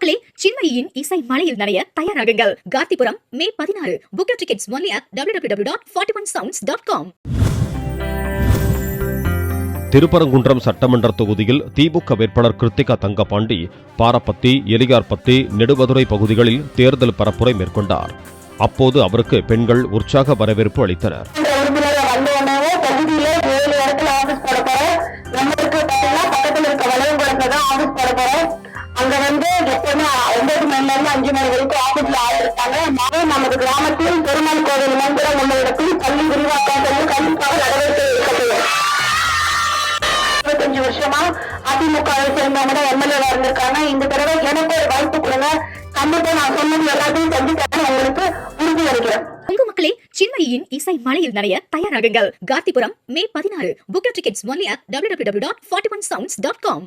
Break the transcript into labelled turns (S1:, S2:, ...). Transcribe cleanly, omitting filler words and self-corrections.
S1: மக்களே, சின்மயியின் இசை மலையில் நனைய தயாராகுங்கள். கார்த்திபுரம் மே 16. Book your tickets only at www.41sounds.com.
S2: Thiruparankundram சட்டமன்ற தொகுதியில் திமுக வேட்பாளர் கிருத்திகா தங்கபாண்டி பாரப்பத்தி, எலிகார்பத்தி, நெடுமதுரை பகுதிகளில் தேர்தல் பரப்புரை மேற்கொண்டார். அப்போது அவருக்கு பெண்கள் உற்சாக வரவேற்பு அளித்தனர்.
S3: அங்க வந்து எப்பவுமே 9 மணில இருந்து 5 மணி வரைக்கும் ஆபீஸ்ல ஆயிருக்காங்க. நமது கிராமத்தில் பெருமாள் கோவில் மந்திரம் உள்ள இடத்தில் பள்ளி விரிவாக்கம் செய்ய கண்டிப்பாக நடவடிக்கை எடுக்கப்படும். 25 வருஷமா அதிமுகவை சேர்ந்தவங்க எம்எல்ஏவா இருந்திருக்காங்க. இந்த தடவை எனக்கு ஒரு வாய்ப்பு கொடுங்க. கண்டிப்பா நான் சொன்னது எல்லாத்தையும் செஞ்சு தரேன். உங்களுக்கு உறுதி அளிக்கிறேன்.
S1: உங்க மக்களே, சின்மயியின் இசை மலையில் நனைய தயாராகுங்கள். கார்த்திபுரம் மே 16. Book your tickets only at www.41sounds.com.